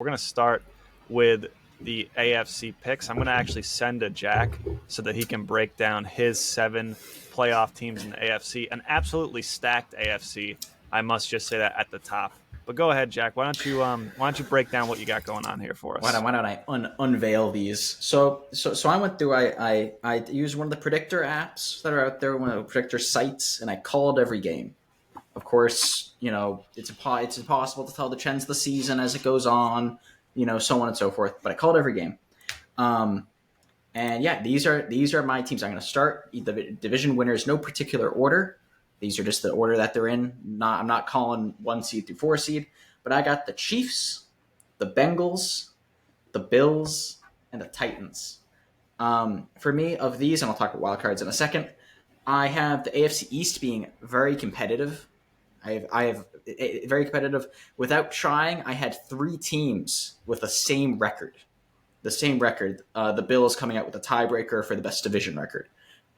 we're going to start with the AFC picks. I'm going to actually send to Jack so that he can break down his 7 playoff teams in the AFC, an absolutely stacked AFC. I must just say that at the top. But go ahead, Jack. Why don't you break down what you got going on here for us? Why don't I unveil these? So I went through. I used one of the predictor apps that are out there, one of the predictor sites, and I called every game. Of course, it's impossible to tell the trends of the season as it goes on, so on and so forth. But I called every game. And yeah, these are my teams. I'm going to start the division winners, no particular order. These are just the order that they're in. I'm not calling 1 seed through 4 seed, but I got the Chiefs, the Bengals, the Bills, and the Titans. For me, of these, and I'll talk about wild cards in a second, I have the AFC East being very competitive. I have very competitive. Without trying, I had 3 teams with the same record. The Bills coming out with a tiebreaker for the best division record.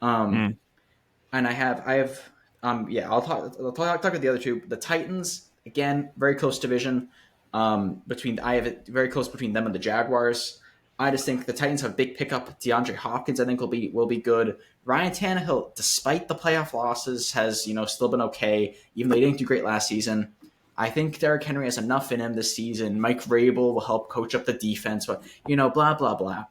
And I have I'll talk about the other 2. The Titans, again, very close division. I have it very close between them and the Jaguars. I just think the Titans have a big pickup. DeAndre Hopkins, I think, will be good. Ryan Tannehill, despite the playoff losses, has still been okay, even though he didn't do great last season. I think Derrick Henry has enough in him this season. Mike Vrabel will help coach up the defense, but blah blah blah.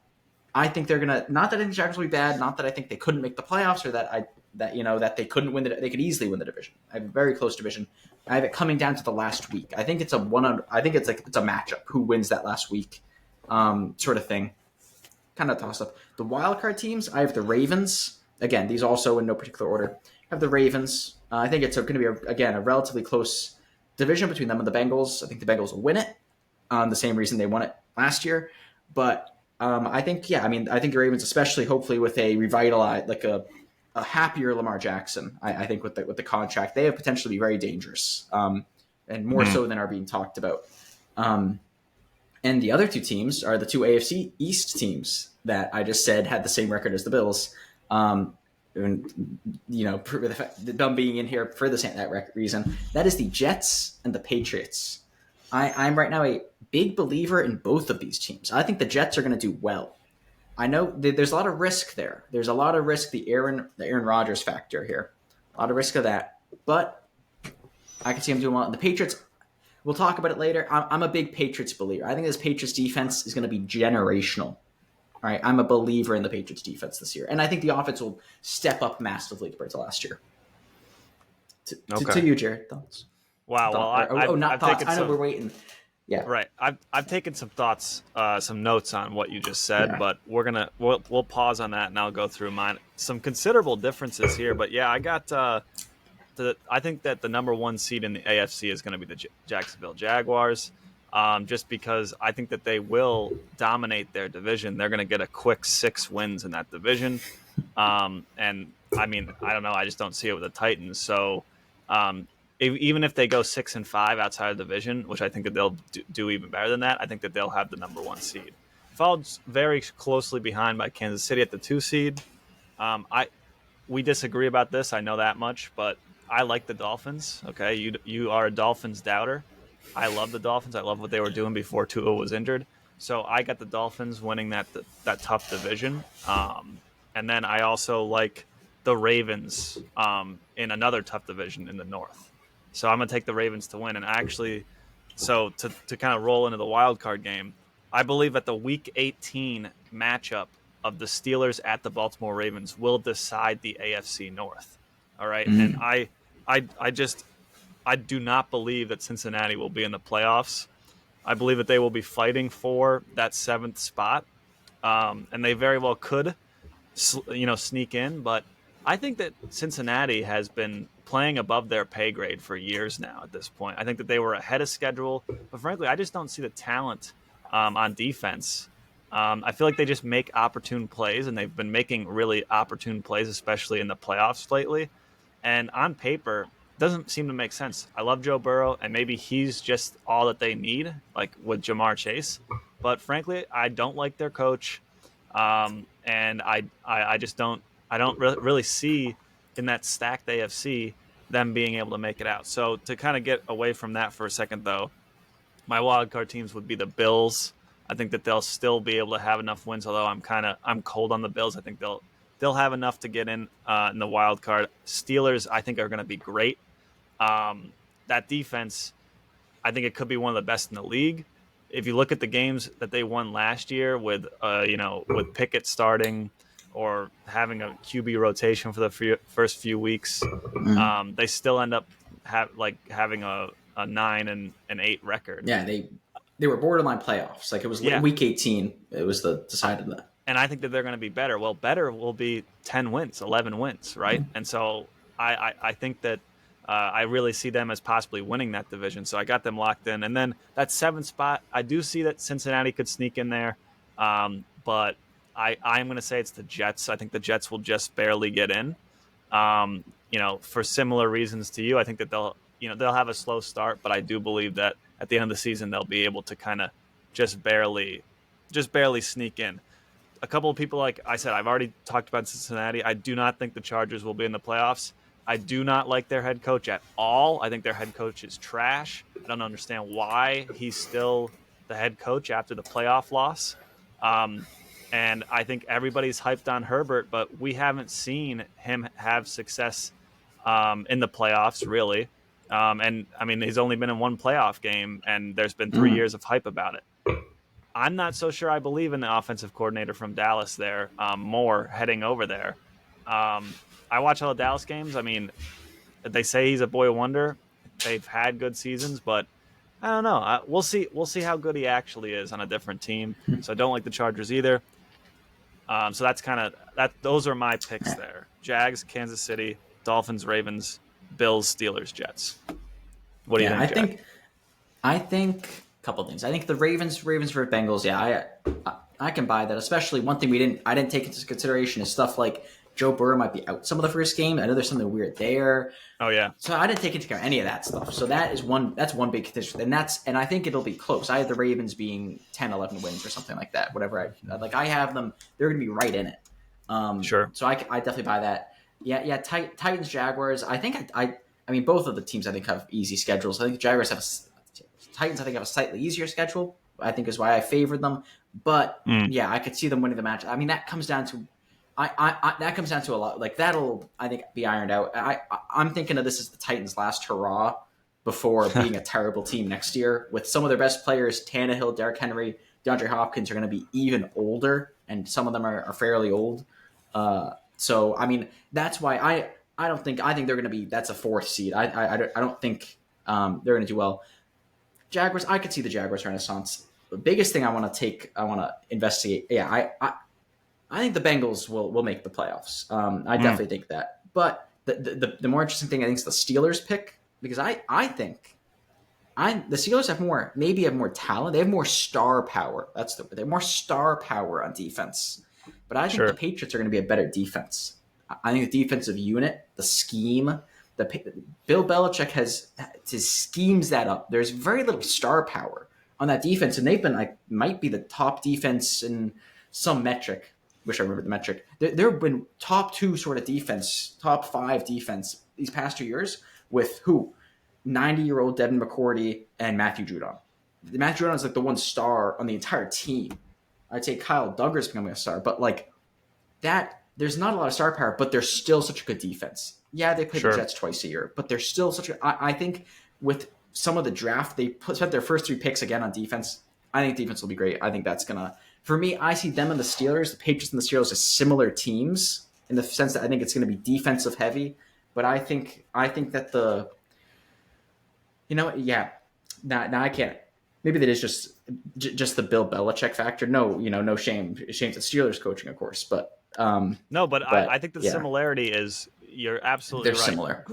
I think they're gonna. Not that I think the Jaguars will be bad. Not that I think they couldn't make the playoffs, or that they couldn't win. They could easily win the division. I have a very close division. I have it coming down to the last week. I think it's a matchup. Who wins that last week, sort of thing. Kind of toss up. The wild card teams. I have the Ravens. Again, these also in no particular order. I have the Ravens. I think it's going to be a relatively close division between them and the Bengals. I think the Bengals will win it. The same reason they won it last year. But I think the Ravens, especially hopefully with a revitalized, like a happier Lamar Jackson, I think with the contract, they have potential to be very dangerous, and more so than are being talked about. And the other 2 teams are the 2 AFC East teams that I just said had the same record as the Bills. And, the fact that them being in here for that reason, that is the Jets and the Patriots. I'm right now a big believer in both of these teams. I think the Jets are going to do well. I know there's a lot of risk there. There's a lot of risk, the Aaron Rodgers factor here. A lot of risk of that. But I can see them doing well. And the Patriots, we'll talk about it later. I'm a big Patriots believer. I think this Patriots defense is going to be generational. All right, I'm a believer in the Patriots defense this year. And I think the offense will step up massively compared to last year. To you, Jared, thoughts? Wow. I've thoughts. I know we're waiting. Yeah. Right. I've taken some thoughts, some notes on what you just said, but we'll pause on that and I'll go through mine. Some considerable differences here, but yeah, I got I think that the number 1 seed in the AFC is going to be the Jacksonville Jaguars, just because I think that they will dominate their division. They're going to get a quick 6 wins in that division, and I mean, I don't know, I just don't see it with the Titans. So even if they go 6-5 outside of the division, which I think that they'll do even better than that, I think that they'll have the number 1 seed. Followed very closely behind by Kansas City at the 2 seed. We disagree about this, I know that much, but I like the Dolphins. Okay, you are a Dolphins doubter. I love the Dolphins. I love what they were doing before Tua was injured. So I got the Dolphins winning that tough division. And then I also like the Ravens in another tough division in the North. So I'm going to take the Ravens to win. And actually, so to kind of roll into the wild card game, I believe that the Week 18 matchup of the Steelers at the Baltimore Ravens will decide the AFC North. All right. And I do not believe that Cincinnati will be in the playoffs. I believe that they will be fighting for that 7th spot. And they very well could, sneak in. But I think that Cincinnati has been playing above their pay grade for years now at this point. I think that they were ahead of schedule. But frankly, I just don't see the talent on defense. I feel like they just make opportune plays, and they've been making really opportune plays, especially in the playoffs lately. And on paper, it doesn't seem to make sense. I love Joe Burrow, and maybe he's just all that they need, like with Jamar Chase. But frankly, I don't like their coach, and I just don't really see in that stacked AFC them being able to make it out. So to kind of get away from that for a second, though, My wild card teams would be the Bills. I think that they'll still be able to have enough wins, although I'm cold on the Bills. I think they'll have enough to get in the wild card. Steelers, I think, are going to be great. That defense, I think it could be one of the best in the league. If you look at the games that they won last year with with Pickett starting or having a QB rotation for the first few weeks, they still end up having a 9-8 record. Yeah, they were borderline playoffs. Like it was week 18. It was the decided that. And I think that they're going to be better. Well, better will be 10 wins, 11 wins, right? And so I think that I really see them as possibly winning that division. So I got them locked in. And then that 7th spot, I do see that Cincinnati could sneak in there. But I'm going to say it's the Jets. I think the Jets will just barely get in. For similar reasons to you, I think that they'll have a slow start, but I do believe that at the end of the season they'll be able to kind of just barely sneak in. A couple of people, like I said, I've already talked about Cincinnati. I do not think the Chargers will be in the playoffs. I do not like their head coach at all. I think their head coach is trash. I don't understand why he's still the head coach after the playoff loss. And I think everybody's hyped on Herbert, but we haven't seen him have success in the playoffs, really. And, I mean, he's only been in one playoff game, and there's been 3 years of hype about it. I'm not so sure I believe in the offensive coordinator from Dallas there, Moore, heading over there. I watch all the Dallas games. I mean, they say he's a boy wonder. They've had good seasons, but I don't know. We'll see. We'll see how good he actually is on a different team. So I don't like the Chargers either. So that's kind of that. Those are my picks there: Jags, Kansas City, Dolphins, Ravens, Bills, Steelers, Jets. What do you think, Jack? I think a couple of things. I think the Ravens for Bengals. Yeah, I can buy that. Especially one thing I didn't take into consideration is stuff like Joe Burrow might be out some of the first game. I know there's something weird there. Oh yeah. So I didn't take into account any of that stuff. So that's one big condition. And I think it'll be close. I have the Ravens being 10, 11 wins or something like that. Whatever I have them, they're going to be right in it. Sure. So I definitely buy that. Yeah. Titans, Jaguars. I think I mean both of the teams I think have easy schedules. I think the Jaguars have Titans. I think have a slightly easier schedule. I think is why I favored them. But yeah, I could see them winning the match. I mean that comes down to. That comes down to a lot. Like that'll, I think, be ironed out. I'm thinking of this as the Titans' last hurrah before being a terrible team next year. With some of their best players, Tannehill, Derrick Henry, DeAndre Hopkins are going to be even older, and some of them are fairly old. So I mean, that's why I think they're going to be. That's a 4th seed. I don't think they're going to do well. Jaguars, I could see the Jaguars renaissance. The biggest thing I want to investigate. Yeah, I think the Bengals will make the playoffs. I definitely think that. But the more interesting thing I think is the Steelers pick, because I think the Steelers have more talent. They have more star power. They have more star power on defense. But I think the Patriots are going to be a better defense. I think the defensive unit, the scheme, Bill Belichick has schemes that up. There's very little star power on that defense, and they've been might be the top defense in some metric. Wish I remembered the metric. There have been top 2 sort of defense, top 5 defense these past 2 years with who? 90-year-old Devin McCourty and Matthew Judon. Matthew Judon is like the one star on the entire team. I'd say Kyle Duggar's becoming a star, but like that, there's not a lot of star power, but they're still such a good defense. Yeah, they play the Jets twice a year, but they're still such a. I think with some of the draft, they spent their first 3 picks again on defense. I think defense will be great. I think that's gonna. For me, I see them and the Steelers, the Patriots and the Steelers as similar teams in the sense that I think it's going to be defensive heavy. But I think that now I can't. Maybe that is just the Bill Belichick factor. No shame to Steelers coaching, of course, but I think the similarity is you're absolutely They're right. Similar.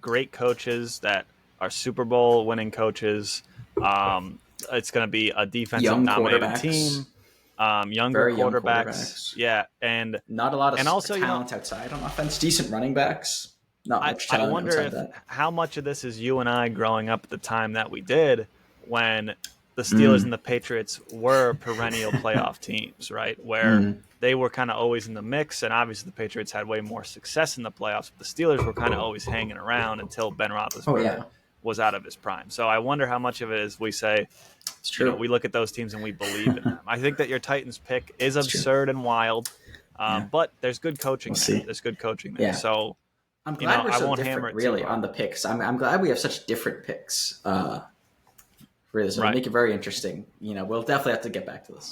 Great coaches that are Super Bowl winning coaches. It's going to be a defensive dominated team. Younger quarterbacks. Yeah, and not a lot of also, talent outside on offense. Decent running backs. Not much talent. I wonder how much of this is you and I growing up at the time that we did when the Steelers and the Patriots were perennial playoff teams, right? Where they were kind of always in the mix, and obviously the Patriots had way more success in the playoffs, but the Steelers were kind of always hanging around until Ben Roethlisberger was out of his prime. So I wonder how much of it is we say, It's true. we look at those teams and we believe in them. I think that your Titans pick is absurd and wild, but there's good coaching there. See. There's good coaching there. Yeah. So I'm glad we're I so won't hammer different, it too really, hard. on the picks. I'm glad we have such different picks for this. It'll Right. make it very interesting. We'll definitely have to get back to this.